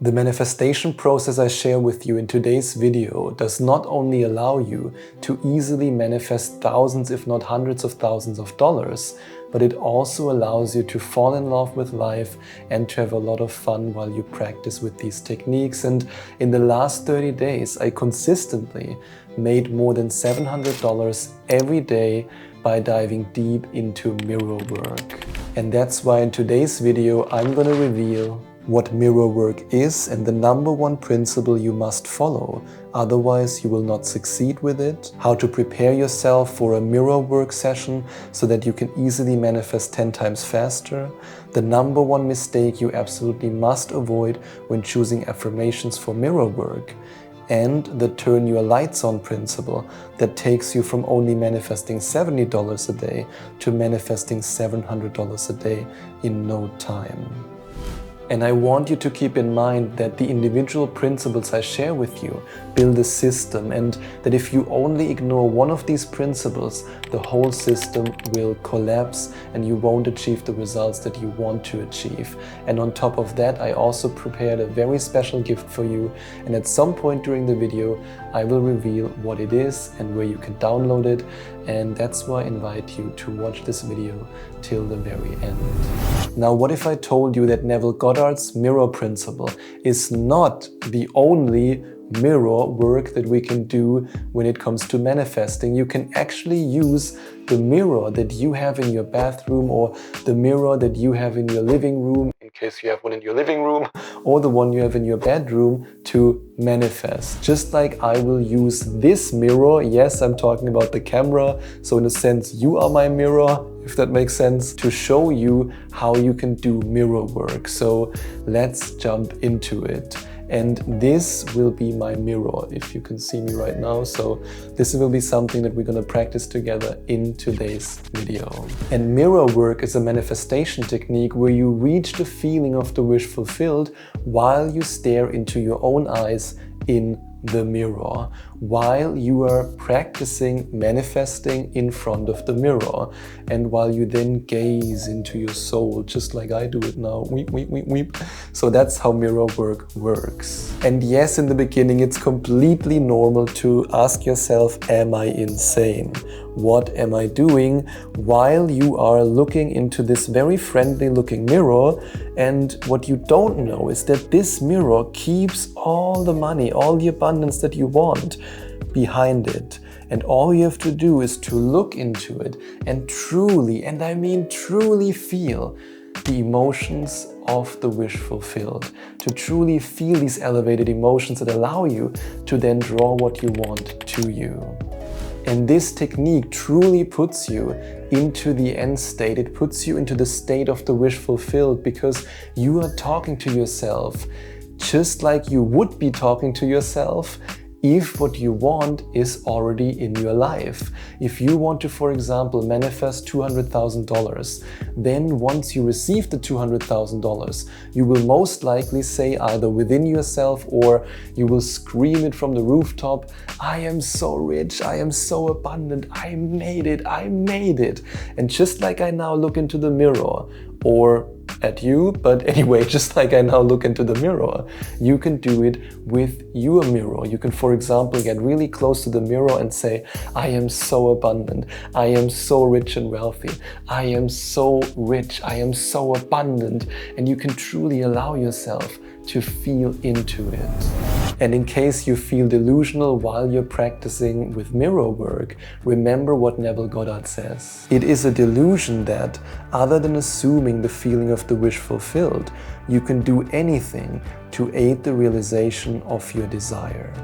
The manifestation process I share with you in today's video does not only allow you to easily manifest thousands, if not hundreds of thousands of dollars, but it also allows you to fall in love with life and to have a lot of fun while you practice with these techniques. And in the last 30 days, I consistently made more than $700 every day by diving deep into mirror work. And that's why in today's video, I'm going to reveal what mirror work is and the number one principle you must follow, otherwise you will not succeed with it, how to prepare yourself for a mirror work session so that you can easily manifest 10 times faster, the number one mistake you absolutely must avoid when choosing affirmations for mirror work, and the turn your lights on principle that takes you from only manifesting $70 a day to manifesting $700 a day in no time. And I want you to keep in mind that the individual principles I share with you build a system, and that if you only ignore one of these principles, the whole system will collapse and you won't achieve the results that you want to achieve. And on top of that, I also prepared a very special gift for you, and at some point during the video I will reveal what it is and where you can download it, and that's why I invite you to watch this video till the very end. Now, what if I told you that Neville Goddard's mirror principle is not the only mirror work that we can do when it comes to manifesting? You can actually use the mirror that you have in your bathroom, or the mirror that you have in your living room, in case you have one in your living room, or the one you have in your bedroom, to manifest. Just like I will use this mirror, yes, I'm talking about the camera, so in a sense you are my mirror, if that makes sense, to show you how you can do mirror work. So let's jump into it. And this will be my mirror, if you can see me right now. So this will be something that we're going to practice together in today's video. And mirror work is a manifestation technique where you reach the feeling of the wish fulfilled while you stare into your own eyes in the mirror, while you are practicing manifesting in front of the mirror, and while you then gaze into your soul, just like I do it now. Weep, weep, weep, weep. So that's how mirror work works. And yes, in the beginning, it's completely normal to ask yourself, am I insane? What am I doing? While you are looking into this very friendly looking mirror. And what you don't know is that this mirror keeps all the money, all the abundance that you want behind it. And all you have to do is to look into it and truly, and I mean truly, feel the emotions of the wish fulfilled, to truly feel these elevated emotions that allow you to then draw what you want to you. And this technique truly puts you into the end state. It puts you into the state of the wish fulfilled, because you are talking to yourself just like you would be talking to yourself if what you want is already in your life. If you want to, for example, manifest $200,000, then once you receive the $200,000, you will most likely say either within yourself, or you will scream it from the rooftop, I am so rich, I am so abundant, I made it, I made it. And just like I now look into the mirror, or at you, but anyway, just like I now look into the mirror, you can do it with your mirror. You can, for example, get really close to the mirror and say, I am so abundant, I am so rich and wealthy, I am so rich, I am so abundant, and you can truly allow yourself to feel into it. And in case you feel delusional while you're practicing with mirror work, remember what Neville Goddard says. It is a delusion that, other than assuming the feeling of the wish fulfilled, you can do anything to aid the realization of your desire.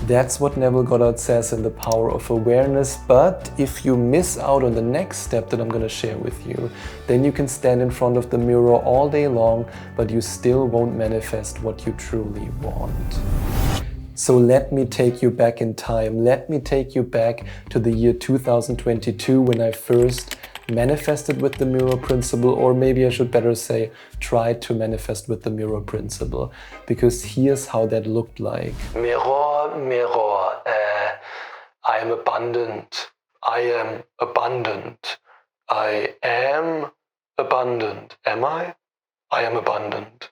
That's what Neville Goddard says in The Power of Awareness. But if you miss out on the next step that I'm going to share with you, then you can stand in front of the mirror all day long, but you still won't manifest what you truly want. So let me take you back in time. Let me take you back to the year 2022, when I first manifested with the mirror principle, or maybe I should better say tried to manifest with the mirror principle, because here's how that looked like. Mirror, mirror, I am abundant, I am abundant, I am abundant, am I? I am abundant.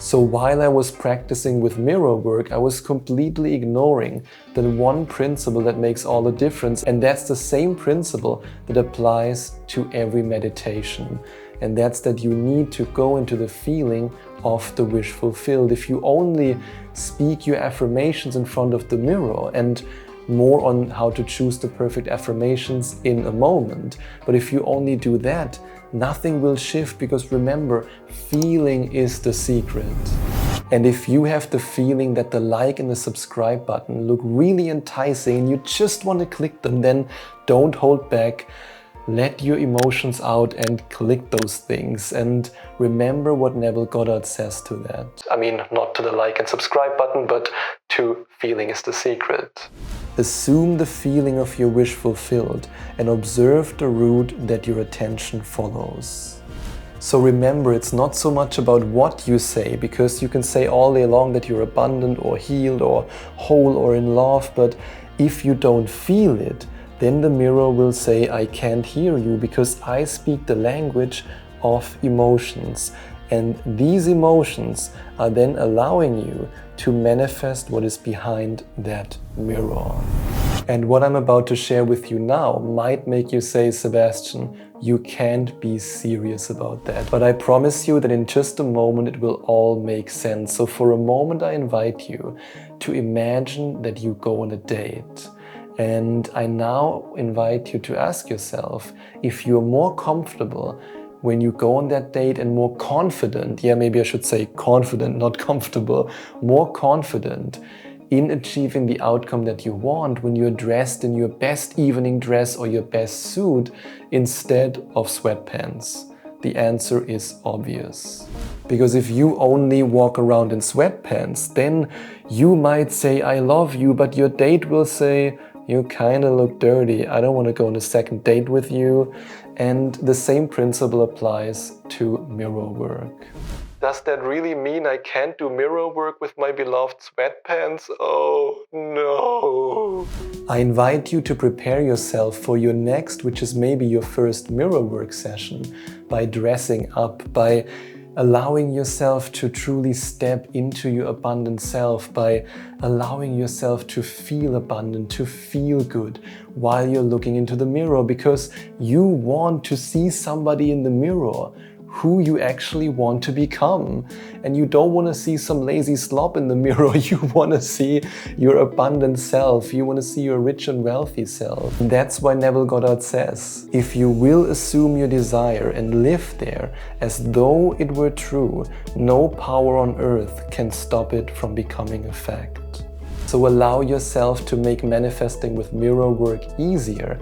So while I was practicing with mirror work, I was completely ignoring the one principle that makes all the difference, and that's the same principle that applies to every meditation. And that's that you need to go into the feeling of the wish fulfilled. If you only speak your affirmations in front of the mirror, and more on how to choose the perfect affirmations in a moment, but if you only do that, nothing will shift, because remember, feeling is the secret. And if you have the feeling that the like and the subscribe button look really enticing and you just want to click them, then don't hold back. Let your emotions out and click those things. And remember what Neville Goddard says to that. I mean, not to the like and subscribe button, but to feeling is the secret. Assume the feeling of your wish fulfilled and observe the route that your attention follows. So remember, it's not so much about what you say, because you can say all day long that you're abundant or healed or whole or in love, but if you don't feel it, then the mirror will say, I can't hear you, because I speak the language of emotions. And these emotions are then allowing you to manifest what is behind that mirror. And what I'm about to share with you now might make you say, Sebastian, you can't be serious about that. But I promise you that in just a moment it will all make sense. So for a moment I invite you to imagine that you go on a date. And I now invite you to ask yourself if you're more comfortable when you go on that date and more confident, maybe I should say confident, not comfortable, more confident in achieving the outcome that you want when you're dressed in your best evening dress or your best suit instead of sweatpants. The answer is obvious. Because if you only walk around in sweatpants, then you might say, I love you, but your date will say, you kind of look dirty, I don't want to go on a second date with you. And the same principle applies to mirror work. Does that really mean I can't do mirror work with my beloved sweatpants? Oh no! I invite you to prepare yourself for your next, which is maybe your first mirror work session, by dressing up, by allowing yourself to truly step into your abundant self, by allowing yourself to feel abundant, to feel good while you're looking into the mirror, because you want to see somebody in the mirror who you actually want to become. And you don't want to see some lazy slob in the mirror. You want to see your abundant self. You want to see your rich and wealthy self. And that's why Neville Goddard says, if you will assume your desire and live there as though it were true, no power on earth can stop it from becoming a fact. So allow yourself to make manifesting with mirror work easier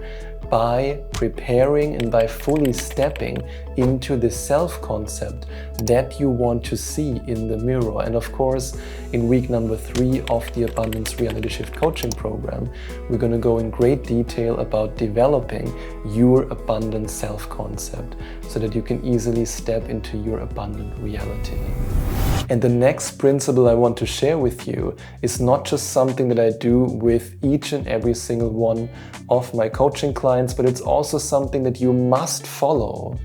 by preparing and by fully stepping into the self-concept that you want to see in the mirror. And of course, in week number 3 of the Abundance Reality Shift Coaching Program, we're going to go in great detail about developing your abundant self-concept so that you can easily step into your abundant reality. And the next principle I want to share with you is not just something that I do with each and every single one of my coaching clients, but it's also something that you must follow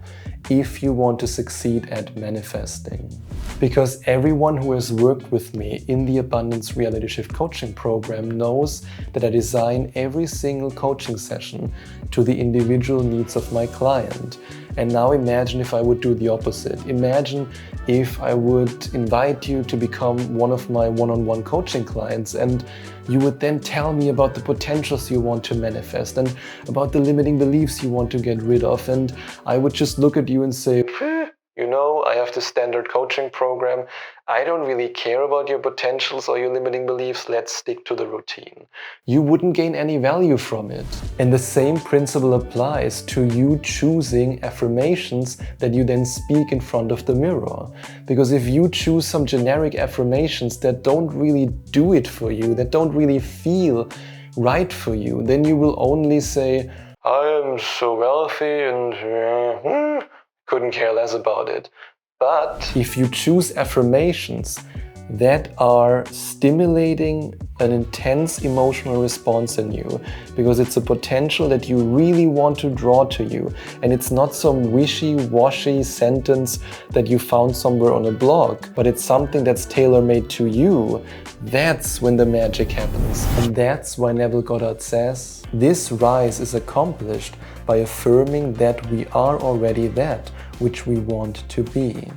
if you want to succeed at manifesting. Because everyone who has worked with me in the Abundance Reality Shift Coaching Program knows that I design every single coaching session to the individual needs of my client. And now imagine if I would do the opposite. Imagine if I would invite you to become one of my one-on-one coaching clients, and you would then tell me about the potentials you want to manifest and about the limiting beliefs you want to get rid of. And I would just look at you and say, you know, I have the standard coaching program. I don't really care about your potentials or your limiting beliefs. Let's stick to the routine. You wouldn't gain any value from it. And the same principle applies to you choosing affirmations that you then speak in front of the mirror. Because if you choose some generic affirmations that don't really do it for you, that don't really feel right for you, then you will only say, I am so wealthy and couldn't care less about it. But if you choose affirmations that are stimulating an intense emotional response in you, because it's a potential that you really want to draw to you, and it's not some wishy-washy sentence that you found somewhere on a blog, but it's something that's tailor-made to you. That's when the magic happens. And that's why Neville Goddard says, this rise is accomplished by affirming that we are already that which we want to be.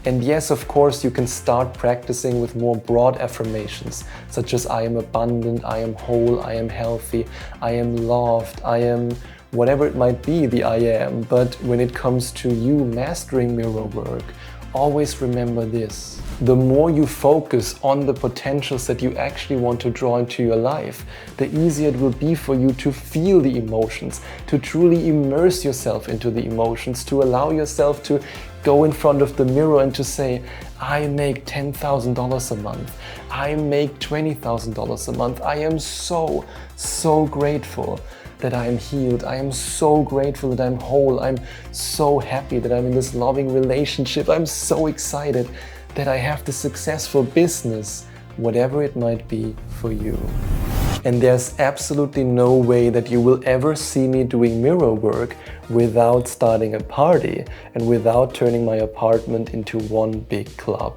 And yes, of course, you can start practicing with more broad affirmations, such as I am abundant, I am whole, I am healthy, I am loved, I am whatever it might be, the I am. But when it comes to you mastering mirror work, always remember this. The more you focus on the potentials that you actually want to draw into your life, the easier it will be for you to feel the emotions, to truly immerse yourself into the emotions, to allow yourself to go in front of the mirror and to say, I make $10,000 a month, I make $20,000 a month, I am so grateful that I am healed, I am so grateful that I'm whole, I'm so happy that I'm in this loving relationship, I'm so excited that I have the successful business, whatever it might be for you. And there's absolutely no way that you will ever see me doing mirror work without starting a party and without turning my apartment into one big club.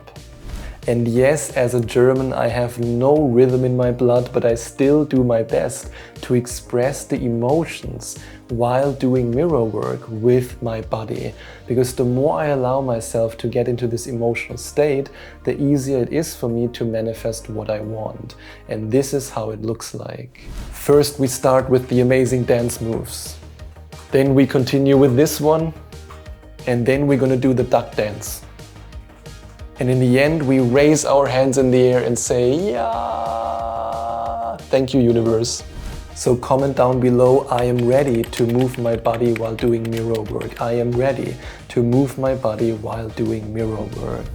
And yes, as a German, I have no rhythm in my blood, but I still do my best to express the emotions while doing mirror work with my body. Because the more I allow myself to get into this emotional state, the easier it is for me to manifest what I want. And this is how it looks like. First, we start with the amazing dance moves. Then we continue with this one. And then we're gonna do the duck dance. And in the end, we raise our hands in the air and say, yeah, thank you, universe. So comment down below, I am ready to move my body while doing mirror work. I am ready to move my body while doing mirror work.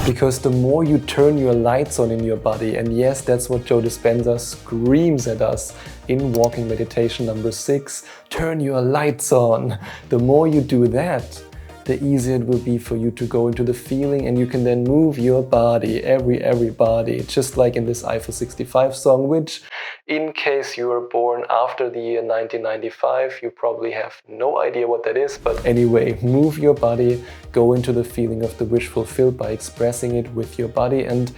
Because the more you turn your lights on in your body, and yes, that's what Joe Dispenza screams at us in Walking Meditation number 6, turn your lights on. The more you do that, the easier it will be for you to go into the feeling, and you can then move your body, every body, just like in this Eiffel 65 song, which, in case you were born after the year 1995, you probably have no idea what that is, but anyway, move your body, go into the feeling of the wish fulfilled by expressing it with your body. And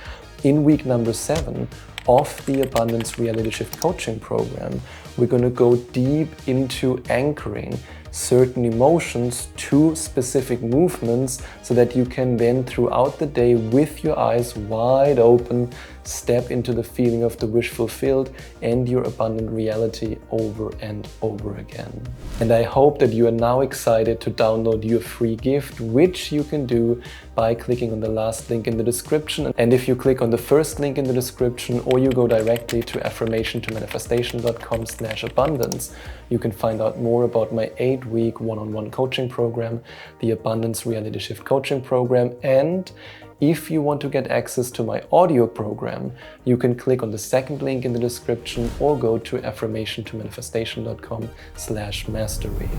in week number 7 of the Abundance Reality Shift Coaching Program, we're going to go deep into anchoring certain emotions to specific movements so that you can then throughout the day with your eyes wide open step into the feeling of the wish fulfilled and your abundant reality over and over again. And I hope that you are now excited to download your free gift, which you can do by clicking on the last link in the description. And if you click on the first link in the description, or you go directly to affirmationtomanifestation.com/abundance, you can find out more about my 8-week one-on-one coaching program, the Abundance Reality Shift Coaching Program. And if you want to get access to my audio program, you can click on the second link in the description or go to affirmationtomanifestation.com/mastery.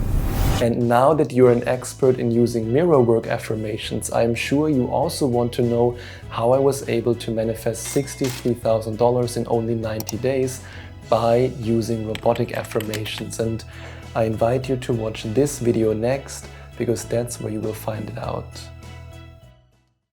And now that you're an expert in using mirror work affirmations, I am sure you also want to know how I was able to manifest $63,000 in only 90 days by using robotic affirmations. And I invite you to watch this video next, because that's where you will find it out.